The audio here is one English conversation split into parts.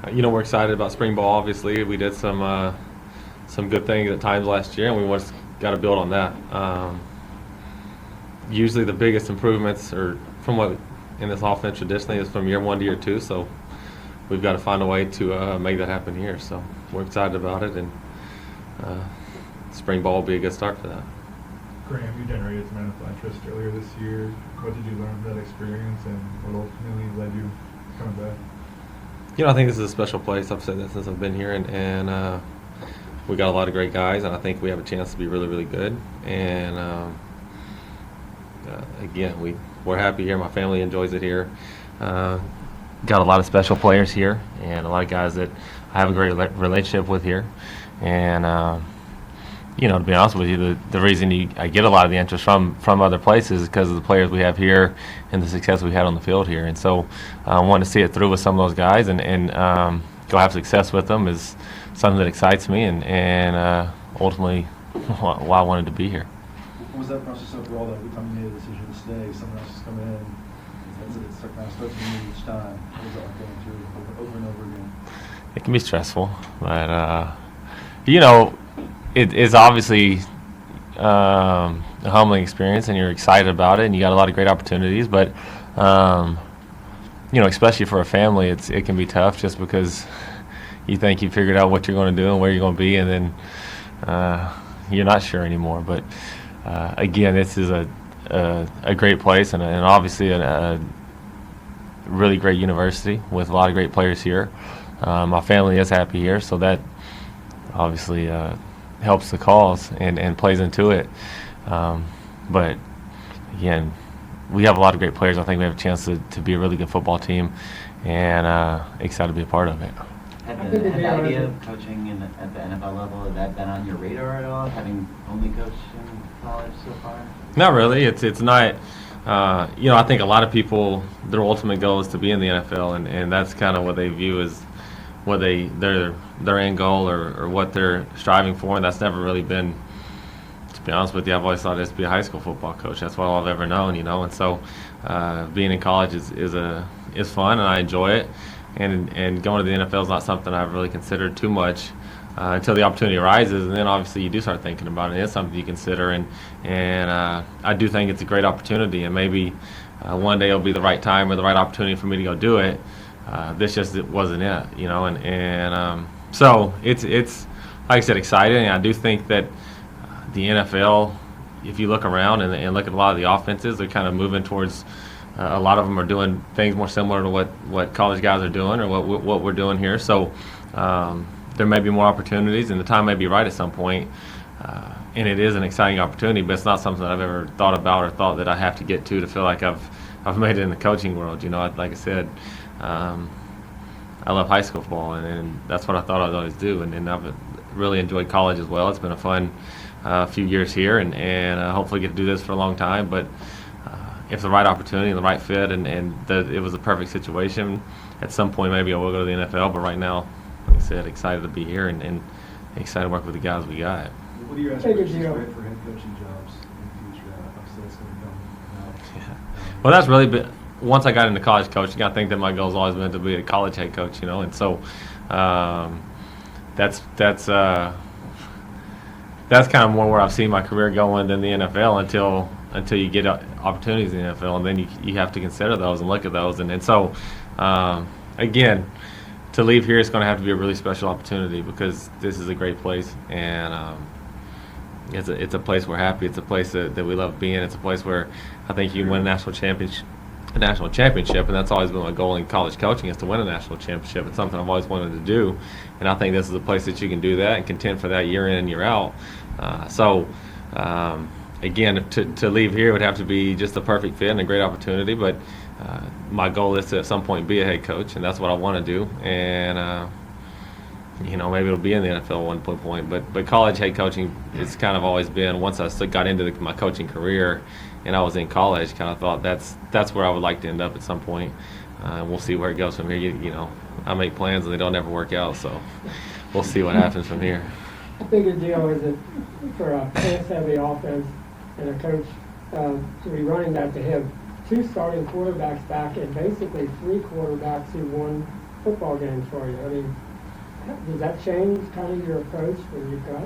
We're excited about spring ball. Obviously, we did some good things at times last year, and we just got to build on that. Usually, the biggest improvements are from what in this offense traditionally is from year 1 to year 2. So we've got to find a way to make that happen here. So we're excited about it, and spring ball will be a good start for that. Graham, you generated some NFL interest earlier this year. What did you learn from that experience, and what ultimately led you coming back? I think this is a special place. I've said that since I've been here, and we got a lot of great guys, and I think we have a chance to be really, really good. And again, we're happy here. My family enjoys it here. Got a lot of special players here, and a lot of guys that I have a great relationship with here. And to be honest with you, the reason I get a lot of the interest from other places is because of the players we have here and the success we had on the field here. And so I want to see it through with some of those guys and go have success with them is something that excites me and ultimately why I wanted to be here. What was that process overall, that every time you made a decision to stay, someone else is coming in, and it starts to move each time? What was that like going through over and over again? It can be stressful, but it's obviously a humbling experience, and you're excited about it, and you got a lot of great opportunities. But especially for a family, it can be tough just because you think you figured out what you're going to do and where you're going to be, and then you're not sure anymore. But again, this is a great place, and obviously a really great university with a lot of great players here. My family is happy here, so that obviously helps the cause and plays into it. But again, we have a lot of great players. I think we have a chance to be a really good football team, and excited to be a part of it. Had the idea of coaching at the NFL level, has that been on your radar at all, having only coached in college so far? Not really. It's not. I think a lot of people, their ultimate goal is to be in the NFL, and that's kind of what they view as what their end goal or what they're striving for, and that's never really been, to be honest with you, I've always thought it's to be a high school football coach. That's all I've ever known, and so being in college is fun, and I enjoy it, and going to the NFL is not something I've really considered too much until the opportunity arises, and then obviously you do start thinking about it. It's something you consider, and I do think it's a great opportunity, and maybe one day it'll be the right time or the right opportunity for me to go do it. This just wasn't it, so it's like I said, exciting. And I do think that the NFL, if you look around and look at a lot of the offenses, they're kind of moving towards. A lot of them are doing things more similar to what college guys are doing or what we're doing here. So there may be more opportunities, and the time may be right at some point. And it is an exciting opportunity, but it's not something that I've ever thought about or thought that I have to get to feel like I've made it in the coaching world. Like I said. I love high school football, and that's what I thought I'd always do. And I've really enjoyed college as well. It's been a fun few years here, and hopefully get to do this for a long time. But if the right opportunity and the right fit, and it was a perfect situation, at some point maybe I will go to the NFL. But right now, like I said, excited to be here and excited to work with the guys we got. What are your aspirations for head coaching jobs in the future? Obviously, that's going to come out. Yeah. Well, that's really been. Once I got into college coaching, I think that my goal has always been to be a college head coach, and so that's kind of more where I've seen my career going than the NFL until you get opportunities in the NFL, and then you have to consider those and look at those, and so again, to leave here, it's going to have to be a really special opportunity because this is a great place, and it's a place we're happy. It's a place that we love being. It's a place where I think you can win a national championship, and that's always been my goal in college coaching, is to win a national championship. It's something I've always wanted to do, and I think this is a place that you can do that and contend for that year in and year out. Again, to leave here would have to be just a perfect fit and a great opportunity, but my goal is to at some point be a head coach, and that's what I want to do. And maybe it'll be in the NFL at one point, but college head coaching has kind of always been, once I got into my coaching career and I was in college, kind of thought that's where I would like to end up at some point. We'll see where it goes from here. I make plans and they don't ever work out, so we'll see what happens from here. I think the deal is that for a pass-heavy offense and a coach to be running that, to have two starting quarterbacks back and basically three quarterbacks who won football games for you. I mean, does that change kind of your approach when you've got?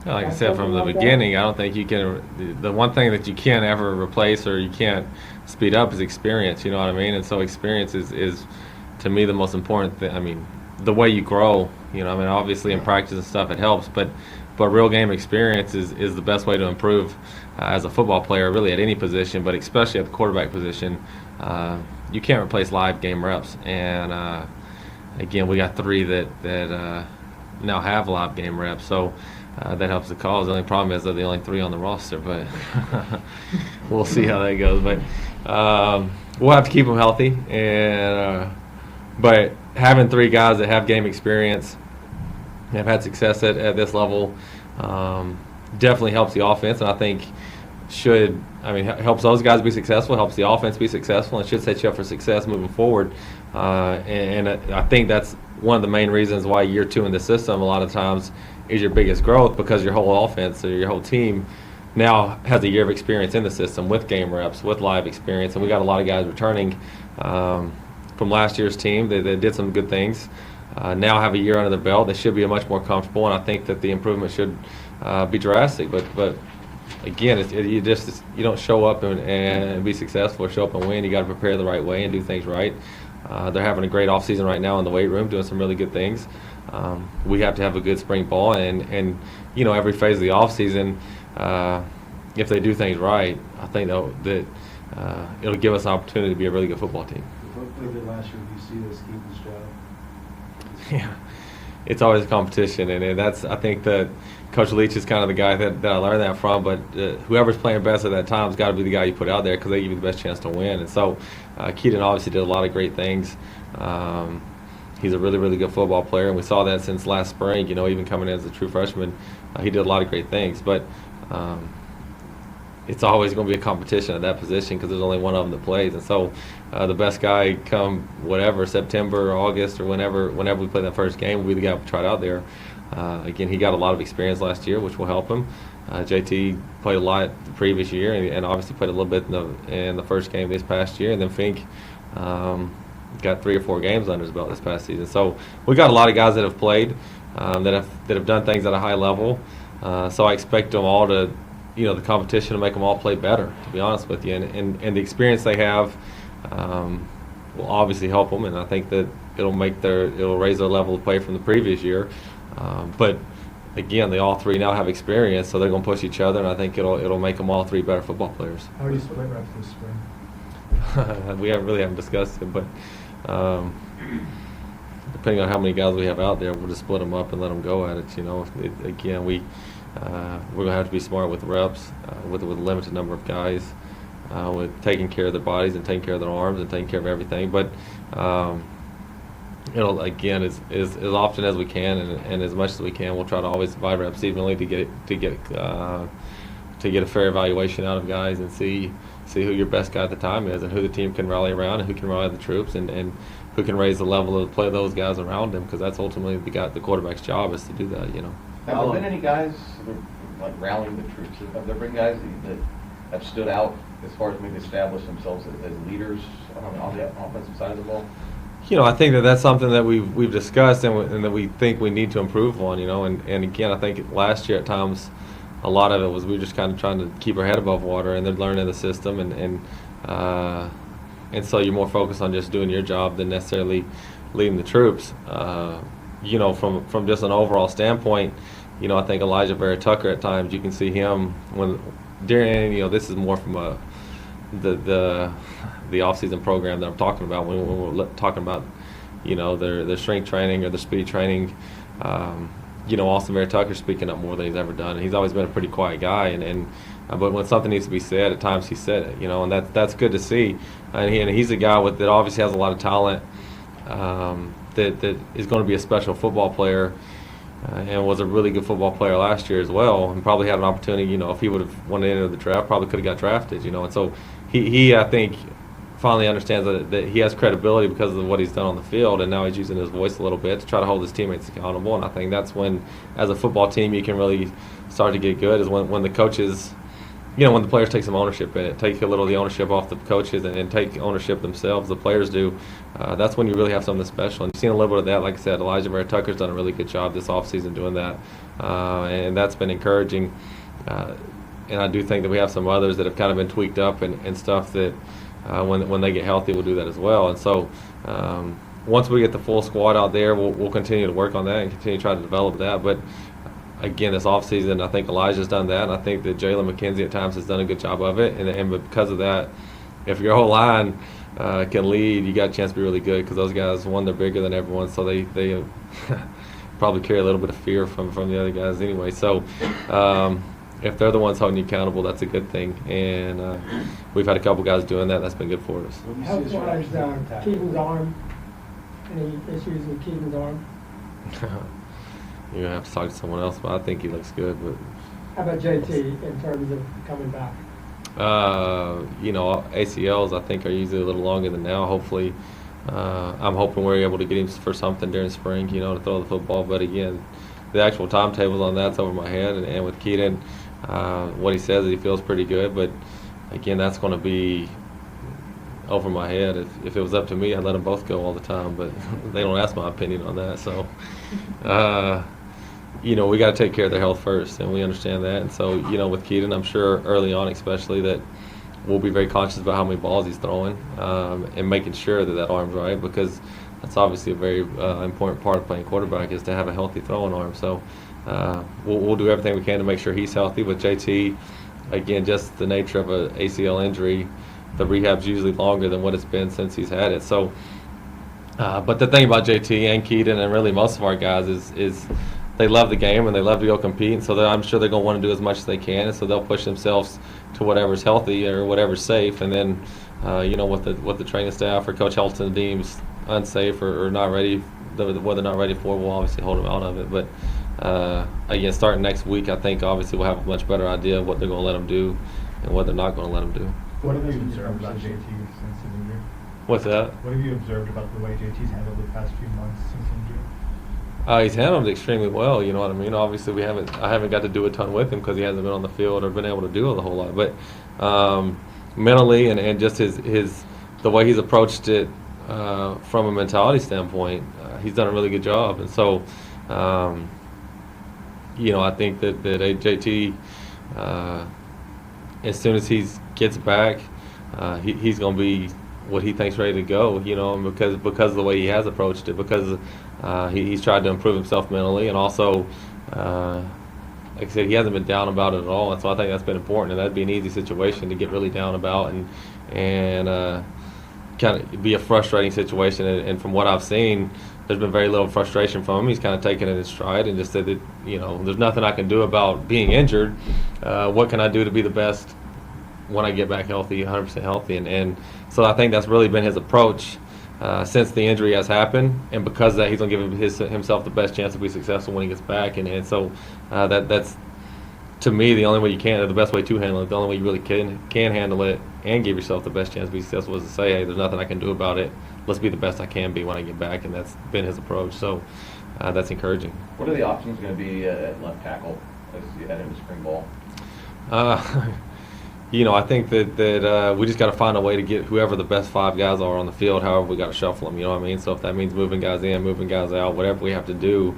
Like I said from the beginning, I don't think you can. The one thing that you can't ever replace or you can't speed up is experience. You know what I mean? And so experience is to me the most important thing. I mean, the way you grow. You know, I mean, obviously in practice and stuff it helps, but real game experience is the best way to improve as a football player, really at any position, but especially at the quarterback position. You can't replace live game reps, and again, we got 3 that now have live game reps, so that helps the cause. The only problem is they're the only 3 on the roster, but we'll see how that goes. But we'll have to keep them healthy, and but having 3 guys that have game experience, have had success at this level, definitely helps the offense, and I think helps those guys be successful, helps the offense be successful, and should set you up for success moving forward. And I think that's one of the main reasons why year 2 in the system a lot of times is your biggest growth, because your whole offense or your whole team now has a year of experience in the system with game reps, with live experience, and we got a lot of guys returning from last year's team. They did some good things. Now have a year under their belt. They should be much more comfortable, and I think that the improvement should be drastic. But again, you don't show up and be successful or show up and win. You got to prepare the right way and do things right. They're having a great off season right now in the weight room, doing some really good things. We have to have a good spring ball, and every phase of the off season, if they do things right, I think that it'll give us an opportunity to be a really good football team. What they did last year, do you see this keep this job? Yeah, it's always a competition, and I think that Coach Leach is kind of the guy that I learned that from. But whoever's playing best at that time has got to be the guy you put out there, because they give you the best chance to win. And so Keaton obviously did a lot of great things. He's a really, really good football player, and we saw that since last spring. Even coming in as a true freshman, he did a lot of great things. But it's always going to be a competition at that position, because there's only one of them that plays. And so the best guy come whatever, September or August or whenever we play that first game, will be the guy we tried out there. Again, he got a lot of experience last year, which will help him. JT played a lot the previous year, and obviously played a little bit in the first game this past year. And then Fink got 3 or 4 games under his belt this past season. So we got a lot of guys that have played, that have done things at a high level. So I expect them all to, the competition to make them all play better, to be honest with you. And the experience they have will obviously help them, and I think that it'll raise their level of play from the previous year. But again, they all 3 now have experience, so they're going to push each other, and I think it'll make them all 3 better football players. How do you split reps this spring? We haven't discussed it, but depending on how many guys we have out there, we'll just split them up and let them go at it. Again, we're going to have to be smart with reps, with a limited number of guys, with taking care of their bodies and taking care of their arms and taking care of everything. But again, as often as we can and as much as we can, we'll try to always divide reps evenly to get a fair evaluation out of guys and see who your best guy at the time is, and who the team can rally around, and who can rally the troops, and who can raise the level of play of those guys around them, because that's ultimately the quarterback's job, is to do that. Have there been any guys like rallying the troops? Have there been guys that have stood out as far as maybe established themselves as leaders on the offensive side of the ball? I think that's something that we've discussed and that we think we need to improve on. And again, I think last year at times, a lot of it was we were just kind of trying to keep our head above water, and they're learning the system, and so you're more focused on just doing your job than necessarily leading the troops. From just an overall standpoint, I think Elijah Vera Tucker at times, you can see him this is more from the off-season program that I'm talking about when we're talking about their strength training or their speed training. Austin Vera Tucker's speaking up more than he's ever done, and he's always been a pretty quiet guy, but when something needs to be said, at times he said it, and that's good to see. And he's a guy that obviously has a lot of talent, that is going to be a special football player, and was a really good football player last year as well, and probably had an opportunity, if he would have wanted to enter the draft, probably could have got drafted, and so he I think finally understands that he has credibility because of what he's done on the field, and now he's using his voice a little bit to try to hold his teammates accountable. And I think that's when, as a football team, you can really start to get good, is when the coaches when the players take some ownership in it, take a little of the ownership off the coaches and take ownership themselves, the players do, that's when you really have something special. And you've seen a little bit of that. Like I said, Elijah Vera Tucker's done a really good job this offseason doing that, and that's been encouraging. And I do think that we have some others that have kind of been tweaked up and stuff that when they get healthy will do that as well. And so once we get the full squad out there, we'll continue to work on that and continue to try to develop that. But again, this offseason, I think Elijah's done that, and I think that Jalen McKenzie at times has done a good job of it. And because of that, if your whole line can lead, you got a chance to be really good because those guys, one, they're bigger than everyone, so they probably carry a little bit of fear from the other guys anyway. So if they're the ones holding you accountable, that's a good thing. And we've had a couple guys doing that. That's been good for us. Health-wise, Keaton's arm, any issues with Keaton's arm? You're going to have to talk to someone else, but I think he looks good. But How about JT in terms of coming back? ACLs I think are usually a little longer than now. Hopefully, I'm hoping we're able to get him for something during spring, to throw the football. But again, the actual timetables on that's over my head. And with Keaton, what he says is he feels pretty good. But again, that's going to be over my head. If it was up to me, I'd let them both go all the time. But they don't ask my opinion on that. So, we got to take care of their health first, and we understand that. And so, with Keaton, I'm sure early on especially that we'll be very conscious about how many balls he's throwing and making sure that arm's right, because that's obviously a very important part of playing quarterback is to have a healthy throwing arm. So we'll do everything we can to make sure he's healthy. With JT, again, just the nature of an ACL injury, the rehab's usually longer than what it's been since he's had it. So, but the thing about JT and Keaton and really most of our guys is they love the game and they love to go compete, and so I'm sure they're going to want to do as much as they can, and so they'll push themselves to whatever's healthy or whatever's safe, and then what the training staff or Coach Helton deems unsafe or not ready, what they're not ready for, we'll obviously hold them out of it. But again, starting next week, I think obviously we'll have a much better idea of what they're going to let them do and what they're not going to let them do. What have you observed about JT since his injury? What's that? What have you observed about the way JT's handled the past few months since injury? He's handled it extremely well, you know what I mean? Obviously, I haven't got to do a ton with him because he hasn't been on the field or been able to do a whole lot. But mentally and just the way he's approached it from a mentality standpoint, he's done a really good job. And so, I think that JT, as soon as he gets back, he's going to be what he thinks ready to go, because of the way he has approached it, because he's tried to improve himself mentally, and also, like I said, he hasn't been down about it at all, and so I think that's been important, and that'd be an easy situation to get really down about and kind of be a frustrating situation, and from what I've seen, there's been very little frustration from him. He's kind of taken it in stride and just said that, there's nothing I can do about being injured. What can I do to be the best when I get back healthy, 100% healthy? And so I think that's really been his approach since the injury has happened, and because of that, he's going to give himself the best chance to be successful when he gets back. And so that's, to me, the only way you can, or the best way to handle it, the only way you really can handle it and give yourself the best chance to be successful is to say, hey, there's nothing I can do about it. Let's be the best I can be when I get back, and that's been his approach. So that's encouraging. What are the options going to be at left tackle as you head into spring ball? I think that we just got to find a way to get whoever the best 5 guys are on the field, however we got to shuffle them, you know what I mean? So if that means moving guys in, moving guys out, whatever we have to do,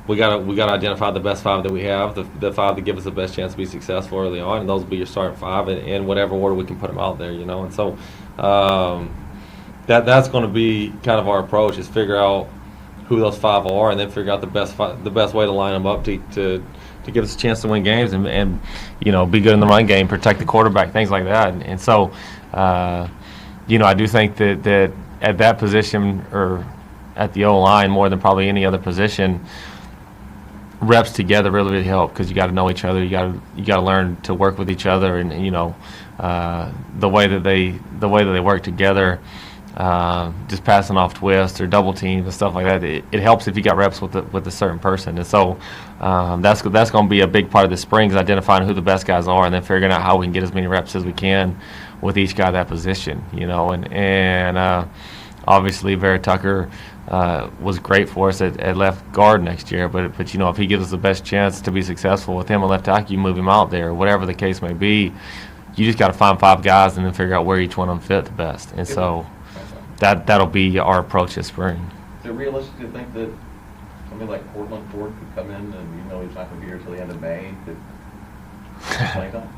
we got to identify the best 5 that we have, the 5 that give us the best chance to be successful early on, and those will be your starting 5 in whatever order we can put them out there, and so that's going to be kind of our approach, is figure out who those 5 are, and then figure out the best way to line them up to give us a chance to win games and be good in the run game, protect the quarterback, things like that. And so, I do think that at that position, or at the O-line more than probably any other position, reps together really help, because you got to know each other. You got to learn to work with each other, and the way that they work together. Just passing off twists or double teams and stuff like that, it helps if you got reps with a certain person. And so that's going to be a big part of the spring, is identifying who the best guys are, and then figuring out how we can get as many reps as we can with each guy at that position. And Obviously, Vera Tucker was great for us at left guard next year, but if he gives us the best chance to be successful with him at left tackle, you move him out there, whatever the case may be. You just got to find 5 guys and then figure out where each one of them fit the best. And so that'll be our approach this spring. Is it realistic to think that somebody like Portland Ford could come in and he's not going to be here until the end of May? Play time?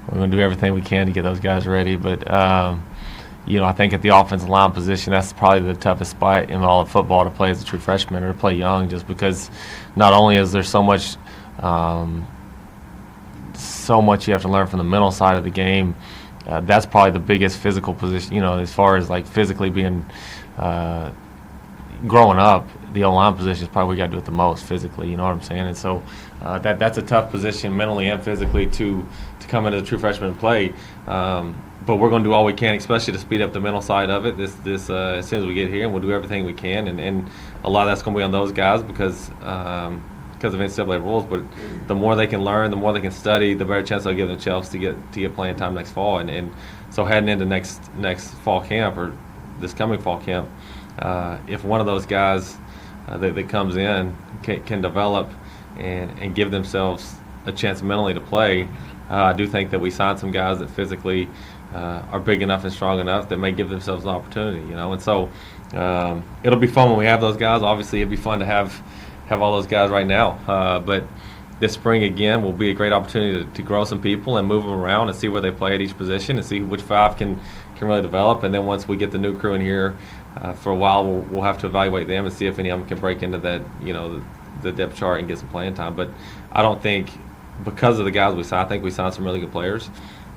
We're going to do everything we can to get those guys ready, but I think at the offensive line position, that's probably the toughest spot in all of football to play as a true freshman or to play young, just because not only is there so much you have to learn from the mental side of the game. That's probably the biggest physical position, as far as like physically being growing up. The O-line position is probably where you got to do it the most physically, you know what I'm saying? And so that's a tough position mentally and physically to come into the true freshman and play. But we're going to do all we can, especially to speed up the mental side of it. This as soon as we get here, and we'll do everything we can. And a lot of that's going to be on those guys because of NCAA rules. But the more they can learn, the more they can study, the better chance they'll give themselves to get playing time next fall. And so heading into next fall camp or this coming fall camp, if one of those guys that comes in can develop and give themselves a chance mentally to play, I do think that we signed some guys that physically are big enough and strong enough that may give themselves an opportunity, And so it'll be fun when we have those guys. Obviously, it'd be fun to have all those guys right now. But this spring, again, will be a great opportunity to grow some people and move them around and see where they play at each position and see which 5 can really develop. And then once we get the new crew in here for a while, we'll have to evaluate them and see if any of them can break into that, the depth chart and get some playing time. But I don't think, because of the guys we signed, I think we signed some really good players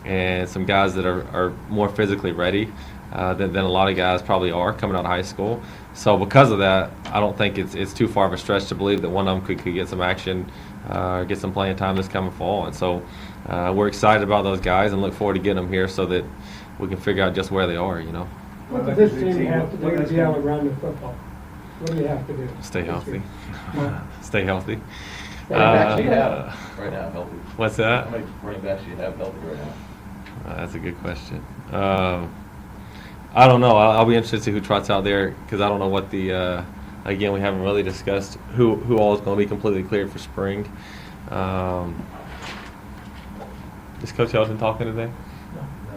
and some guys that are more physically ready than a lot of guys probably are coming out of high school. So because of that, I don't think it's too far of a stretch to believe that one of them could get some action or get some playing time this coming fall. And so we're excited about those guys and look forward to getting them here so that we can figure out just where they are, What does this team have to do to be able to run the football? What do you have to do? Stay healthy. Stay healthy. Running backs do you have right now healthy? What's that? How many running backs do you have healthy right now? That's a good question. I don't know. I'll be interested to see who trots out there because I don't know what the again, we haven't really discussed who all is going to be completely cleared for spring. Is Coach Elton talking today?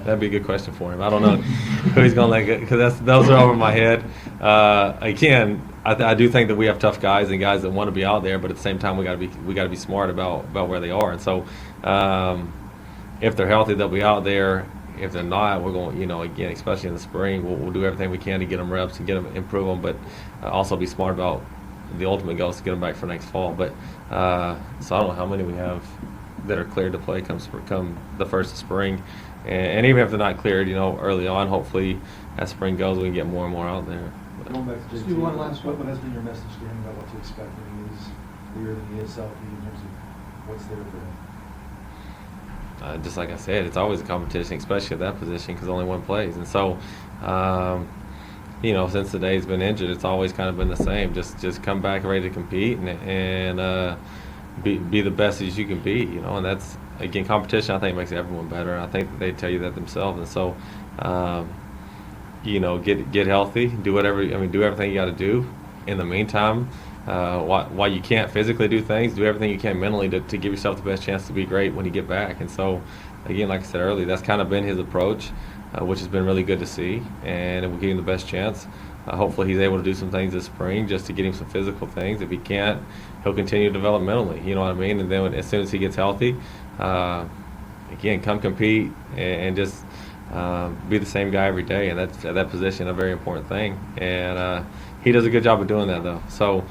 That'd be a good question for him. I don't know who he's going to let go because those are over my head. Again, I do think that we have tough guys and guys that want to be out there, but at the same time, we got to be smart about where they are. And so, if they're healthy, they'll be out there. If they're not, we're going. Again, especially in the spring, we'll do everything we can to get them reps and improve them, but also be smart about the ultimate goal is to get them back for next fall. But so I don't know how many we have that are cleared to play come the first of spring. And even if they're not cleared, early on, hopefully as spring goes, we can get more and more out there. Going back to Just do one last what one. has been your message to him about what to expect when he is cleared and he is healthy in terms of what's there for him? Just like I said, it's always a competition, especially at that position, because only one plays. And so, since the day's been injured, it's always kind of been the same. Just come back ready to compete and be the best as you can be. And that's, again, competition I think makes everyone better. And I think that they tell you that themselves. And so, get healthy, do everything you got to do. In the meantime, while you can't physically do things, do everything you can mentally to give yourself the best chance to be great when you get back. And so, again, like I said earlier, that's kind of been his approach, which has been really good to see, and it will give him the best chance. Hopefully he's able to do some things this spring just to get him some physical things. If he can't, he'll continue developmentally, you know what I mean? And then as soon as he gets healthy, again, come compete and just be the same guy every day. And that's, at that position, a very important thing. And he does a good job of doing that, though. So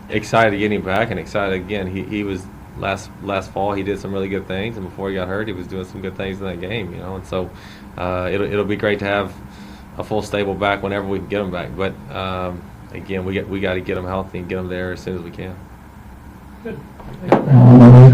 excited to get him back, and excited, again, he was last fall, he did some really good things, and before he got hurt, he was doing some good things in that game, And so it'll be great to have a full stable back whenever we can get him back. But again, we got to get him healthy and get him there as soon as we can. Good. Thank you.